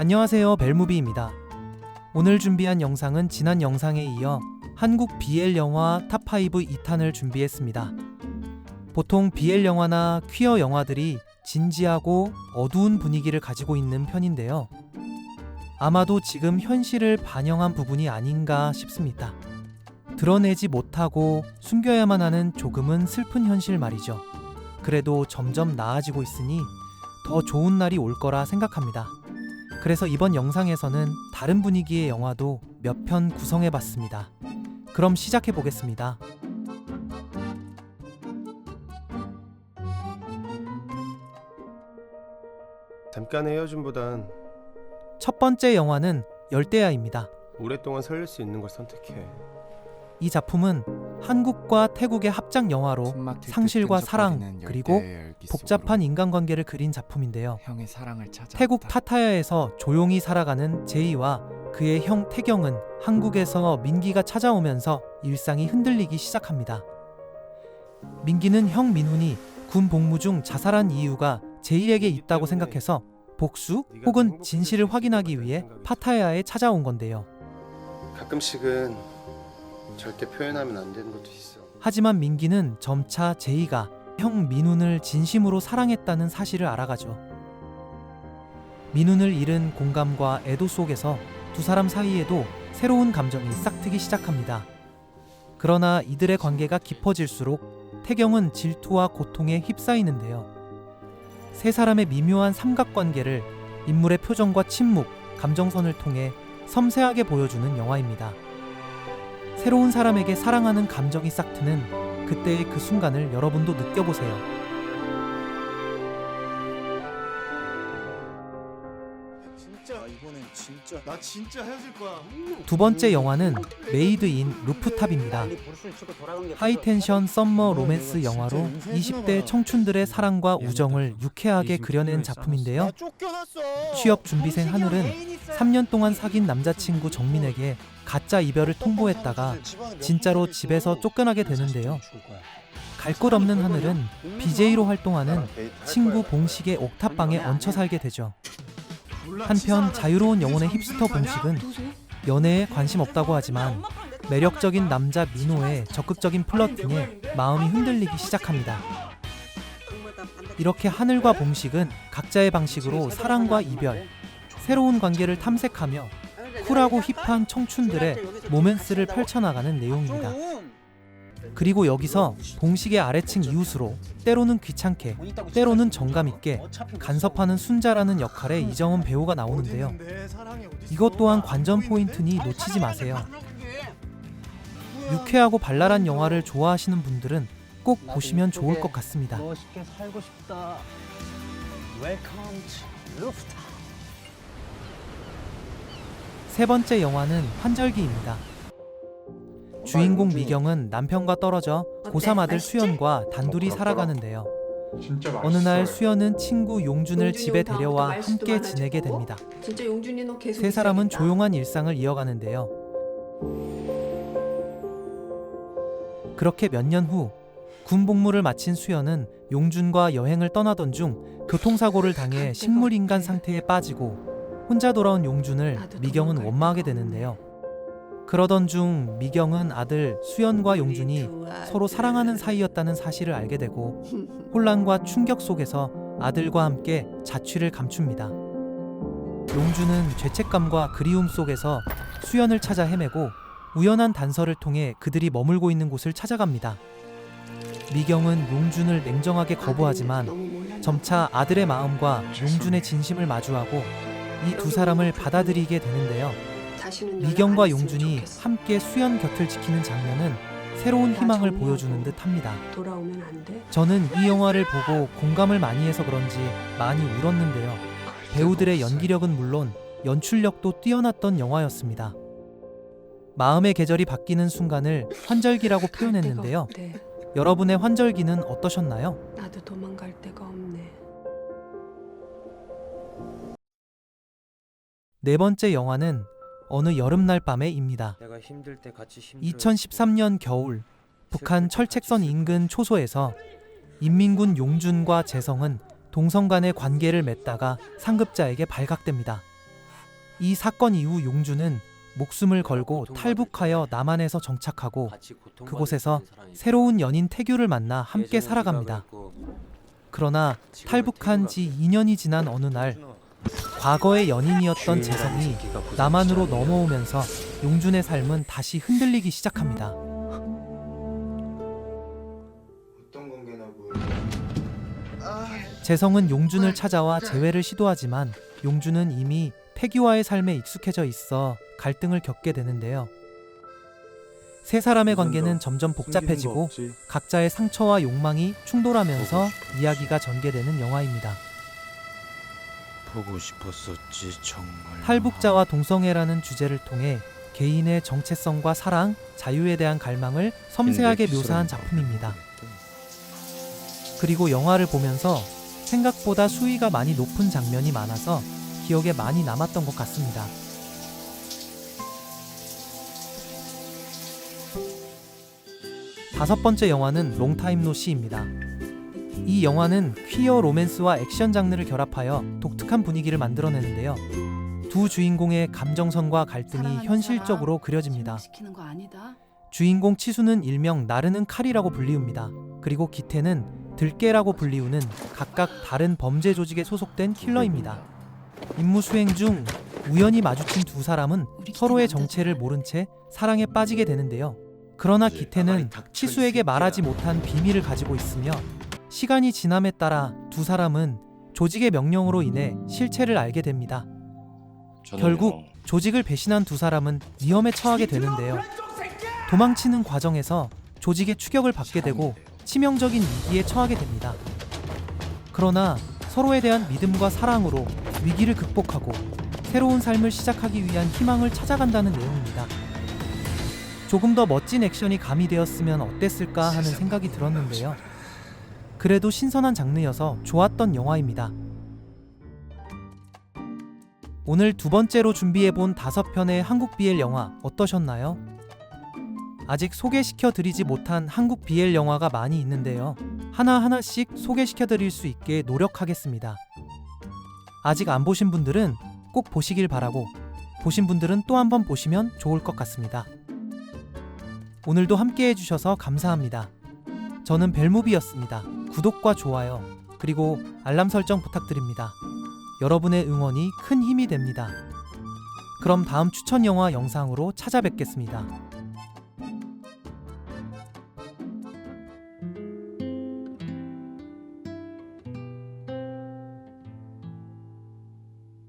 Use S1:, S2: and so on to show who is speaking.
S1: 안녕하세요, 벨무비입니다. 오늘 준비한 영상은 지난 영상에 이어 한국 BL 영화 탑5 2탄을 준비했습니다. 보통 BL 영화나 퀴어 영화들이 진지하고 어두운 분위기를 가지고 있는 편인데요. 아마도 지금 현실을 반영한 부분이 아닌가 싶습니다. 드러내지 못하고 숨겨야만 하는 조금은 슬픈 현실 말이죠. 그래도 점점 나아지고 있으니 더 좋은 날이 올 거라 생각합니다. 그래서 이번 영상에서는 다른 분위기의 영화도 몇 편 구성해봤습니다. 그럼 시작해 보겠습니다.
S2: 잠깐 헤어짐보단
S1: 첫 번째 영화는 열대야입니다.
S2: 오랫동안 살릴 수 있는 걸 선택해.
S1: 이 작품은 한국과 태국의 합작 영화로 상실과 사랑 그리고 복잡한 인간관계를 그린 작품인데요.
S3: 형의 사랑을 찾아
S1: 태국 파타야에서 조용히 살아가는 제이와 그의 형 태경은 한국에서 민기가 찾아오면서 일상이 흔들리기 시작합니다. 민기는 형 민훈이 군 복무 중 자살한 이유가 제이에게 있다고 생각해서 복수 혹은 진실을 확인하기 위해 파타야에 찾아온 건데요.
S2: 가끔씩은 절대 표현하면 안 되는 것도 있어.
S1: 하지만 민기는 점차 제이가 형 민훈을 진심으로 사랑했다는 사실을 알아가죠. 민훈을 잃은 공감과 애도 속에서 두 사람 사이에도 새로운 감정이 싹트기 시작합니다. 그러나 이들의 관계가 깊어질수록 태경은 질투와 고통에 휩싸이는데요. 세 사람의 미묘한 삼각관계를 인물의 표정과 침묵, 감정선을 통해 섬세하게 보여주는 영화입니다. 새로운 사람에게 사랑하는 감정이 싹트는 그때의 그 순간을 여러분도 느껴보세요.
S4: 나 진짜 헤어질 거야.
S1: 두 번째 영화는 메이드 인 루프탑입니다. 하이텐션 썸머 로맨스 영화로 20대 청춘들의 사랑과 우정을 유쾌하게 그려낸 작품인데요. 취업 준비생 하늘은 3년 동안 사귄 남자친구 정민에게 가짜 이별을 통보했다가 진짜로 집에서 쫓겨나게 되는데요. 갈 곳 없는 하늘은 BJ로 활동하는 친구 봉식의 옥탑방에 얹혀 살게 되죠. 한편 자유로운 영혼의 힙스터 봉식은 연애에 관심 없다고 하지만 매력적인 남자 민호의 적극적인 플러팅에 마음이 흔들리기 시작합니다. 이렇게 하늘과 봉식은 각자의 방식으로 사랑과 이별, 새로운 관계를 탐색하며 쿨하고 힙한 청춘들의 로맨스를 펼쳐나가는 내용입니다. 그리고 여기서 봉식의 아래층 이웃으로 때로는 귀찮게, 때로는 정감있게 간섭하는 순자라는 역할의 이정은 배우가 나오는데요. 이것 또한 관전 포인트니 놓치지 마세요. 유쾌하고 발랄한 영화를 좋아하시는 분들은 꼭 보시면 좋을 것 같습니다.
S5: 멋있게 살고 싶다. 웰컴 투 루프탑.
S1: 세 번째 영화는 환절기입니다. 주인공 미경은 남편과 떨어져 고3 아들 수연과 단둘이 살아가는데요. 어느 날 수연은 친구 용준을 집에 데려와 함께 지내게 됩니다.
S6: 진짜 용준이 너 계속
S1: 세 사람은 조용한 일상을 이어가는데요. 그렇게 몇 년 후 군 복무를 마친 수연은 용준과 여행을 떠나던 중 교통사고를 당해 식물인간 상태에 빠지고 혼자 돌아온 용준을 미경은 원망하게 되는데요. 그러던 중 미경은 아들 수연과 용준이 서로 사랑하는 사이였다는 사실을 알게 되고 혼란과 충격 속에서 아들과 함께 자취를 감춥니다. 용준은 죄책감과 그리움 속에서 수연을 찾아 헤매고 우연한 단서를 통해 그들이 머물고 있는 곳을 찾아갑니다. 미경은 용준을 냉정하게 거부하지만 점차 아들의 마음과 용준의 진심을 마주하고 이 두 사람을 받아들이게 되는데요. 미경과 용준이 함께 수연 곁을 지키는 장면은 새로운 희망을 보여주는 듯 합니다. 저는 이 영화를 보고 공감을 많이 해서 그런지 많이 울었는데요. 배우들의 연기력은 물론 연출력도 뛰어났던 영화였습니다. 마음의 계절이 바뀌는 순간을 환절기라고 표현했는데요. 여러분의 환절기는 어떠셨나요?
S6: 나도 도망갈 데가 없네.
S1: 네 번째 영화는 어느 여름날 밤에입니다. 2013년 겨울 북한 철책선 인근 초소에서 인민군 용준과 재성은 동성 간의 관계를 맺다가 상급자에게 발각됩니다. 이 사건 이후 용준은 목숨을 걸고 탈북하여 남한에서 정착하고 그곳에서 새로운 연인 태규를 만나 함께 살아갑니다. 그러나 탈북한 지 2년이 지난 어느 날 과거의 연인이었던 재성이 남한으로 넘어오면서 용준의 삶은 다시 흔들리기 시작합니다.
S2: 어떤 관계냐고요?
S1: 재성은 용준을 찾아와 재회를 시도하지만 용준은 이미 태규와의 삶에 익숙해져 있어 갈등을 겪게 되는데요. 세 사람의 관계는 점점 복잡해지고 각자의 상처와 욕망이 충돌하면서 이야기가 전개되는 영화입니다.
S4: 보고 싶었었지 정말.
S1: 탈북자와 동성애라는 주제를 통해 개인의 정체성과 사랑, 자유에 대한 갈망을 섬세하게 묘사한 작품입니다. 그리고 영화를 보면서 생각보다 수위가 많이 높은 장면이 많아서 기억에 많이 남았던 것 같습니다. 다섯 번째 영화는 롱타임 노시입니다. 이 영화는 퀴어 로맨스와 액션 장르를 결합하여 독특한 분위기를 만들어내는데요. 두 주인공의 감정선과 갈등이 현실적으로 그려집니다.
S3: 시키는 거 아니다.
S1: 주인공 치수는 일명 나르는 칼이라고 불리웁니다. 그리고 기태는 들깨라고 불리우는 각각 다른 범죄 조직에 소속된 킬러입니다. 임무 수행 중 우연히 마주친 두 사람은 서로의 정체를 모른 채 사랑에 빠지게 되는데요. 그러나 기태는 치수에게 말하지 못한 비밀을 가지고 있으며 시간이 지남에 따라 두 사람은 조직의 명령으로 인해 실체를 알게 됩니다. 결국 조직을 배신한 두 사람은 위험에 처하게 되는데요. 도망치는 과정에서 조직의 추격을 받게 되고 치명적인 위기에 처하게 됩니다. 그러나 서로에 대한 믿음과 사랑으로 위기를 극복하고 새로운 삶을 시작하기 위한 희망을 찾아간다는 내용입니다. 조금 더 멋진 액션이 가미되었으면 어땠을까 하는 생각이 들었는데요. 그래도 신선한 장르여서 좋았던 영화입니다. 오늘 두 번째로 준비해본 5편의 한국 BL 영화 어떠셨나요? 아직 소개시켜드리지 못한 한국 BL 영화가 많이 있는데요. 하나하나씩 소개시켜드릴 수 있게 노력하겠습니다. 아직 안 보신 분들은 꼭 보시길 바라고, 보신 분들은 또 한 번 보시면 좋을 것 같습니다. 오늘도 함께 해주셔서 감사합니다. 저는 벨무비였습니다. 구독과 좋아요, 그리고 알람 설정 부탁드립니다. 여러분의 응원이 큰 힘이 됩니다. 그럼 다음 추천 영화 영상으로 찾아뵙겠습니다.